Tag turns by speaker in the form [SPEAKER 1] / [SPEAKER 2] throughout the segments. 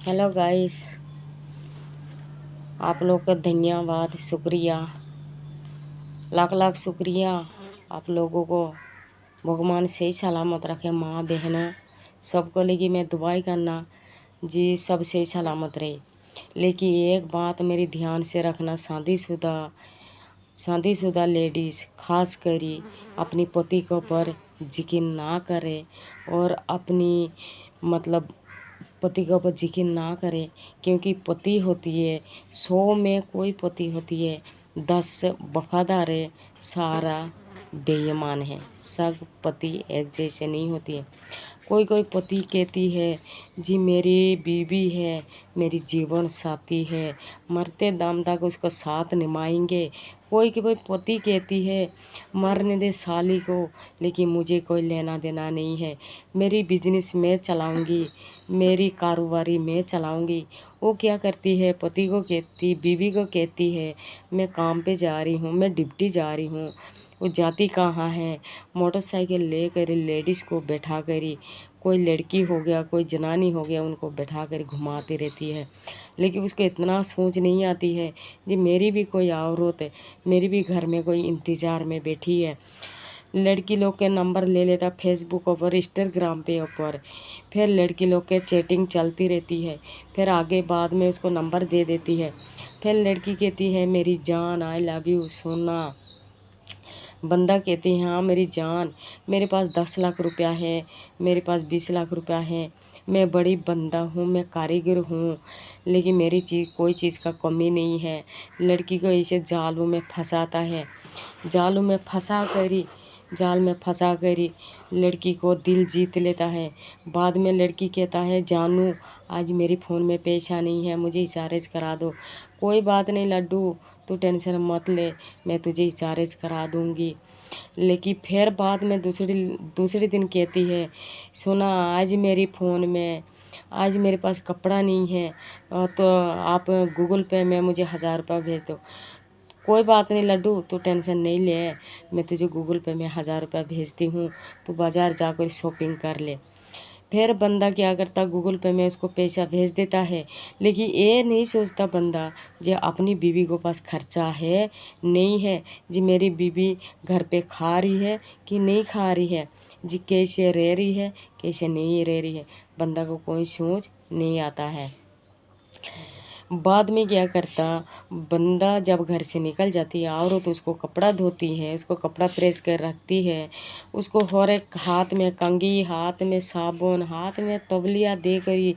[SPEAKER 1] Hello guys, आप लोग का धन्यवाद, शुक्रिया, लाख लाख शुक्रिया। आप लोगों को भगवान सही सलामत रखे। माँ बहनों सबको लेके मैं दुआई करना जी, सब सही सलामत रहे। लेकिन एक बात मेरी ध्यान से रखना, शादीशुदा लेडीज़ खास करी अपनी पति के ऊपर यकीन ना करे और अपनी मतलब पति के ऊपर यकीन ना करे, क्योंकि पति होती है 100 में कोई पति होती है 10 वफादार है, सारा बेईमान है। सब पति एक जैसे नहीं होती है। कोई कोई पति कहती है जी मेरी बीवी है, मेरी जीवन साथी है, मरते दम तक उसका साथ निभाएंगे। कोई पति कहती है मरने दे साली को, लेकिन मुझे कोई लेना देना नहीं है, मेरी बिजनेस मैं चलाऊंगी, मेरी कारोबारी मैं चलाऊंगी। वो क्या करती है, पति को कहती, बीवी को कहती है मैं काम पे जा रही हूँ, मैं ड्यूटी जा रही हूँ। वो जाती कहाँ है, मोटरसाइकिल ले कर लेडीज़ को बैठा करी, कोई लड़की हो गया, कोई जनानी हो गया, उनको बैठा कर घुमाती रहती है। लेकिन उसको इतना सोच नहीं आती है जी मेरी भी कोई औरत है, मेरी भी घर में कोई इंतज़ार में बैठी है। लड़की लोग के नंबर ले लेता फेसबुक पर, इंस्टाग्राम पे ऊपर, फिर लड़की लोग के चैटिंग चलती रहती है, फिर आगे बाद में उसको नंबर दे देती है। फिर लड़की कहती है मेरी जान, आई लव यू सोना। बंदा कहती है हाँ मेरी जान, मेरे पास 10 लाख रुपया है, मेरे पास 20 लाख रुपया है, मैं बड़ी बंदा हूँ, मैं कारीगर हूँ, लेकिन मेरी कोई चीज़ का कमी नहीं है। लड़की को ऐसे जालों में फंसाता है, जालों में फंसा करी, जाल में फंसा करी लड़की को दिल जीत लेता है। बाद में लड़की कहता है जानू आज मेरी फ़ोन में पैसा नहीं है, मुझे रिचार्ज करा दो। कोई बात नहीं लड्डू, तू टेंशन मत ले, मैं तुझे रिचार्ज करा दूँगी। लेकिन फिर बाद में दूसरे दिन कहती है सोना आज मेरी फ़ोन में, आज मेरे पास कपड़ा नहीं है, तो आप गूगल पे में मुझे 1000 रुपये भेज दो। कोई बात नहीं लड्डू, तू टेंशन नहीं ले, मैं तुझे गूगल पे में 1000 रुपये भेजती हूँ, तू बाज़ार जाकर शॉपिंग कर ले। फिर बंदा क्या करता, गूगल पे में उसको पैसा भेज देता है। लेकिन ये नहीं सोचता बंदा जो अपनी बीवी को पास खर्चा है नहीं है, जी मेरी बीवी घर पे खा रही है कि नहीं खा रही है, जी कैसे रह रही है कैसे नहीं रह रही है, बंदा को कोई सोच नहीं आता है। बाद में क्या करता, बंदा जब घर से निकल जाती है औरत तो उसको कपड़ा धोती है, उसको कपड़ा प्रेस कर रखती है, उसको हर एक हाथ में कंघी, हाथ में साबुन, हाथ में तौलिया दे करी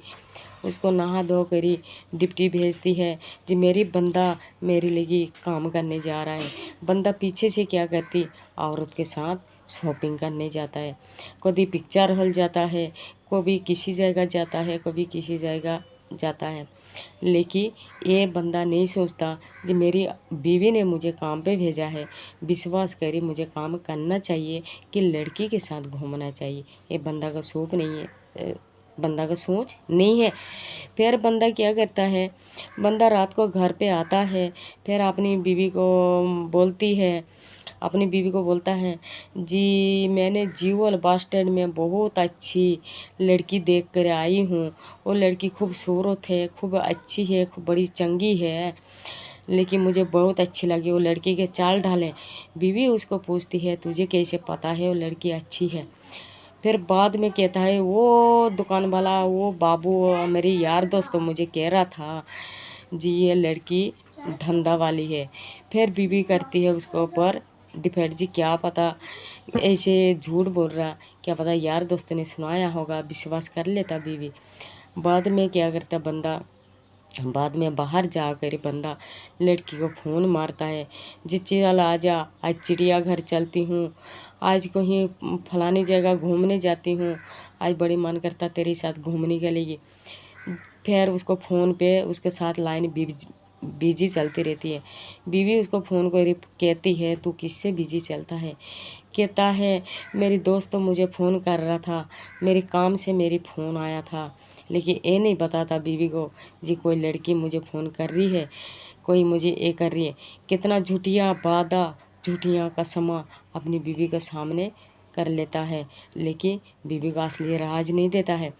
[SPEAKER 1] उसको नहा धो करी डिप्टी भेजती है जी मेरी बंदा मेरे लिए काम करने जा रहा है। बंदा पीछे से क्या करती, औरत के साथ शॉपिंग करने जाता है, कभी पिक्चर हॉल जाता है, कभी किसी जगह जाता है, कभी किसी जगह जाता है। लेकिन ये बंदा नहीं सोचता कि मेरी बीवी ने मुझे काम पे भेजा है, विश्वास करी मुझे काम करना चाहिए कि लड़की के साथ घूमना चाहिए। ये बंदा का शौक नहीं है, बंदा का सोच नहीं है। फिर बंदा क्या करता है, बंदा रात को घर पे आता है, फिर अपनी बीवी को बोलती है, अपनी बीवी को बोलता है जी मैंने जीवल बस स्टैंड में बहुत अच्छी लड़की देख कर आई हूँ, वो लड़की खूबसूरत है, खूब अच्छी है, खूब बड़ी चंगी है, लेकिन मुझे बहुत अच्छी लगी वो लड़की के चाल ढाले। बीवी उसको पूछती है तुझे कैसे पता है वो लड़की अच्छी है। फिर बाद में कहता है वो दुकान वाला, वो बाबू मेरे यार दोस्त मुझे कह रहा था जी ये लड़की धंधा वाली है। फिर बीवी करती है उसके ऊपर डिफेंड जी क्या पता ऐसे झूठ बोल रहा, क्या पता यार दोस्त ने सुनाया होगा, विश्वास कर लेता बीवी। बाद में क्या करता बंदा, बाद में बाहर जाकर बंदा लड़की को फ़ोन मारता है जी चल आजा, आज चिड़ियाघर चलती हूँ, आज कहीं फलानी जगह घूमने जाती हूँ, आज बड़ी मन करता तेरे साथ घूमने के लिए। फिर उसको फ़ोन पे उसके साथ लाइन बिजी चलती रहती है। बीवी उसको फ़ोन को कहती है तू किससे बिजी चलता है, कहता है मेरी दोस्त तो मुझे फ़ोन कर रहा था, मेरे काम से मेरी फ़ोन आया था। लेकिन ये नहीं बताता बीवी को जी कोई लड़की मुझे फ़ोन कर रही है, कोई मुझे ये कर रही है। कितना झूठिया वादा, झूठिया कसमा अपनी बीवी के सामने कर लेता है, लेकिन बीवी का असली राज नहीं देता है।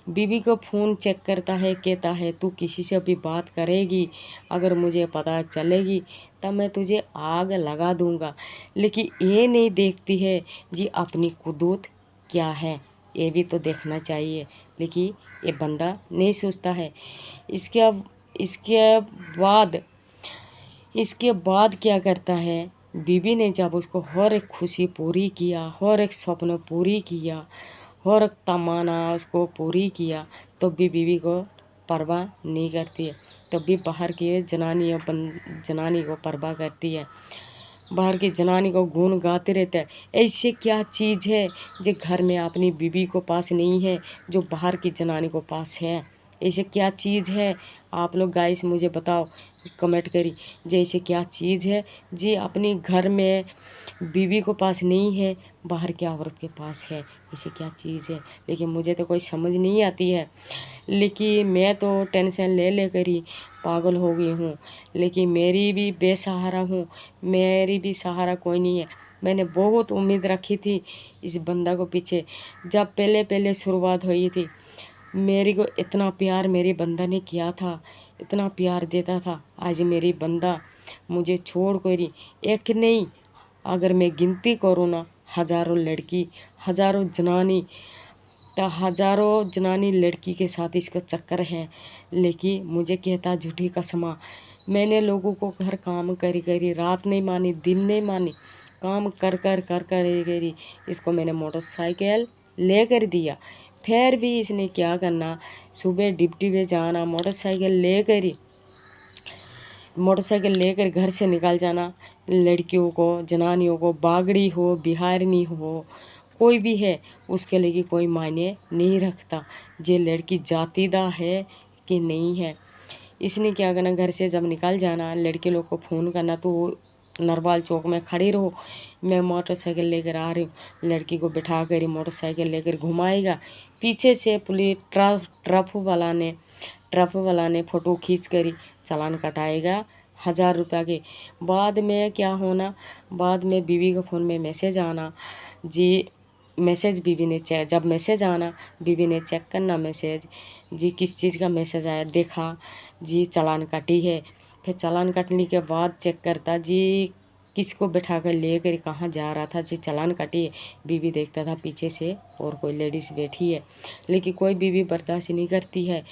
[SPEAKER 1] बीवी को फ़ोन चेक करता है, कहता है तू किसी से भी बात करेगी, अगर मुझे पता चलेगी तब मैं तुझे आग लगा दूंगा। लेकिन ये नहीं देखती है जी अपनी कुदरत क्या है, ये भी तो देखना चाहिए। लेकिन ये बंदा नहीं सोचता है। इसके इसके बाद इसके बाद क्या करता है, बीवी ने जब उसको हर एक खुशी पूरी किया, हर एक सपना पूरी किया, हर एक तमन्ना उसको पूरी किया, तो भी बीवी को परवाह नहीं करती है। तब भी बाहर की जनानी को परवाह करती है, बाहर की जनानी को गुण गाते रहते हैं। ऐसे क्या चीज़ है जो घर में अपनी बीवी को पास नहीं है, जो बाहर की जनानी को पास है? ऐसे क्या चीज़ है? आप लोग गाइस मुझे बताओ, कमेंट करी जैसे क्या चीज़ है जी अपनी घर में बीवी को पास नहीं है, बाहर की औरत के पास है। ऐसे क्या चीज़ है? लेकिन मुझे तो कोई समझ नहीं आती है। लेकिन मैं तो टेंशन ले लेकर ही पागल हो गई हूँ। लेकिन मेरी भी बेसहारा हूँ, मेरी भी सहारा कोई नहीं है। मैंने बहुत उम्मीद रखी थी इस बंदा को पीछे, जब पहले शुरुआत हुई थी। मेरी को इतना प्यार मेरे बंदा ने किया था, इतना प्यार देता था। आज मेरी बंदा मुझे छोड़ कर एक नहीं, अगर मैं गिनती करूँ ना, हज़ारों लड़की, हज़ारों जनानी, तो हज़ारों जनानी लड़की के साथ इसका चक्कर है। लेकिन मुझे कहता झूठी कसमा, मैंने लोगों को घर काम करी रात नहीं मानी, दिन नहीं मानी, काम कर करी इसको मैंने मोटरसाइकिल लेकर दिया। फिर भी इसने क्या करना, सुबह ड्यूटी पे जाना, मोटरसाइकिल लेकर घर से निकल जाना। लड़कियों को, जनानियों को, बागड़ी हो, बिहारनी हो, कोई भी है, उसके लिए कोई मायने नहीं रखता ये लड़की जातीदार है कि नहीं है। इसने क्या करना, घर से जब निकल जाना, लड़के लोग को फ़ोन करना, तो नरवाल चौक में खड़ी रहो, मैं मोटरसाइकिल लेकर आ रही हूँ। लड़की को बिठा कर मोटरसाइकिल लेकर घुमाएगा। पीछे से पुलिस ट्रफ वाला ने फ़ोटो खींच कर चालान कटाएगा 1000 रुपया के। बाद में क्या होना, बाद में बीवी के फ़ोन में मैसेज आना जी, मैसेज बीवी ने जब मैसेज आना, बीवी ने चेक करना मैसेज जी, किस चीज़ का मैसेज आया, देखा जी चालान कटी है। फिर चालान कटने के बाद चेक करता जी किसको बैठा कर लेकर कहाँ जा रहा था जी, चालान कटी है। बीवी देखता था पीछे से और कोई लेडीज़ बैठी है, लेकिन कोई बीवी बर्दाश्त नहीं करती है।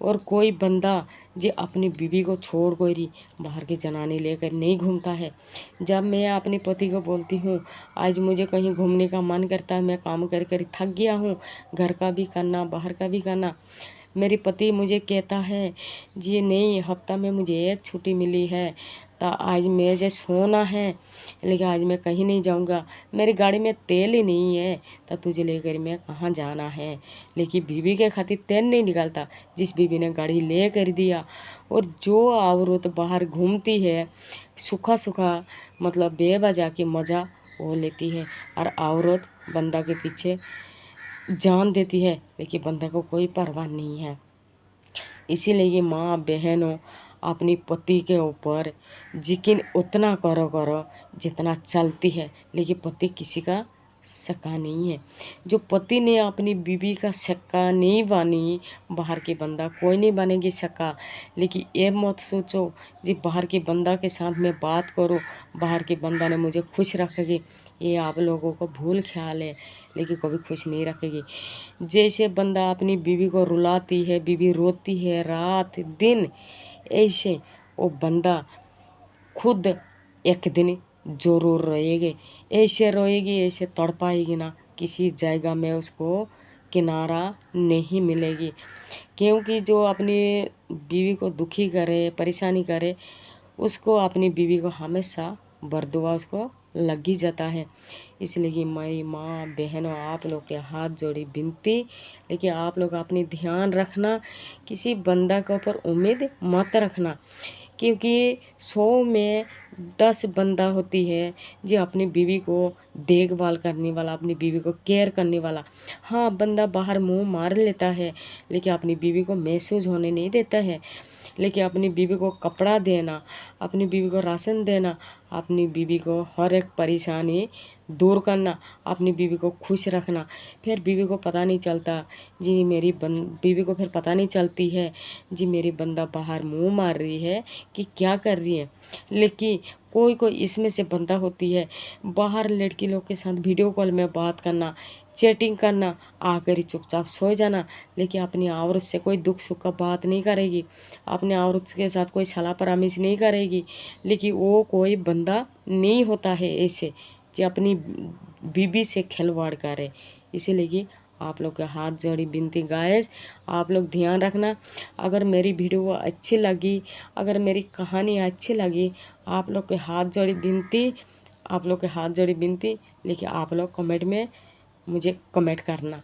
[SPEAKER 1] और कोई बंदा जी अपनी बीवी को छोड़ कर बाहर की जनानी लेकर नहीं घूमता है। जब मैं अपने पति को बोलती हूँ आज मुझे कहीं घूमने का मन करता है, मैं काम कर थक गया हूँ, घर का भी करना, बाहर का भी करना, मेरे पति मुझे कहता है जी नहीं, हफ्ता में मुझे एक छुट्टी मिली है, तो आज मुझे सोना है, लेकिन आज मैं कहीं नहीं जाऊंगा, मेरी गाड़ी में तेल ही नहीं है, तो तुझे लेकर मैं कहाँ जाना है। लेकिन बीवी के खातिर तेल नहीं निकलता, जिस बीवी ने गाड़ी ले कर दिया। और जो औरत बाहर घूमती है सूखा मतलब बेवजह की मज़ा वो लेती है, और औरत बंदा के पीछे जान देती है, लेकिन बंदा को कोई परवाह नहीं है। इसीलिए माँ बहनों, अपनी पति के ऊपर यकीन उतना करो जितना चलती है, लेकिन पति किसी का सका नहीं है। जो पति ने अपनी बीवी का सका नहीं बनी, बाहर के बंदा कोई नहीं बनेगी सका। लेकिन ये मत सोचो जी बाहर के बंदा के साथ मैं बात करूं, बाहर के बंदा ने मुझे खुश रखेगी, ये आप लोगों को भूल ख्याल है, लेकिन कभी खुश नहीं रखेगी। जैसे बंदा अपनी बीवी को रुलाती है, बीवी रोती है रात दिन, ऐसे वो बंदा खुद एक दिन जरूर रोएगी। ऐसे रोएगी, ऐसे तड़पाएगी ना, किसी जगह में उसको किनारा नहीं मिलेगी। क्योंकि जो अपनी बीवी को दुखी करे, परेशानी करे, उसको अपनी बीवी को हमेशा बरदुआ उसको लग ही जाता है। इसलिए मेरी माँ बहनों, आप लोग के हाथ जोड़ी विनती, लेकिन आप लोग अपनी ध्यान रखना, किसी बंदा के ऊपर उम्मीद मत रखना, क्योंकि 100 में 10 बंदा होती है जो अपनी बीवी को देखभाल करने वाला, अपनी बीवी को केयर करने वाला। हाँ, बंदा बाहर मुंह मार लेता है, लेकिन अपनी बीवी को महसूस होने नहीं देता है। लेकिन अपनी बीवी को कपड़ा देना, अपनी बीवी को राशन देना, अपनी बीवी को हर एक परेशानी दूर करना, अपनी बीवी को खुश रखना। फिर बीवी को पता नहीं चलता जी, बीवी को फिर पता नहीं चलती है जी मेरी बंदा बाहर मुंह मार रही है कि क्या कर रही है। लेकिन कोई कोई इसमें से बंदा होती है बाहर लड़की लोग के साथ वीडियो कॉल में बात करना, चैटिंग करना, आकर ही चुपचाप सो जाना, लेकिन अपनी औरत से कोई दुख सुख का बात नहीं करेगी, अपने औरत के साथ कोई सलाह परामर्श नहीं करेगी। लेकिन वो कोई बंदा नहीं होता है ऐसे जो अपनी बीबी से खिलवाड़ करे। इसीलिए आप लोग के हाथ जोड़ी विनती गाइस, आप लोग ध्यान रखना। अगर मेरी वीडियो अच्छी लगी, अगर मेरी कहानी अच्छी लगी, आप लोग के हाथ जोड़ी विनती, आप लोग के हाथ जोड़ी विनती, लेकिन आप लोग कमेंट में मुझे कमेंट करना।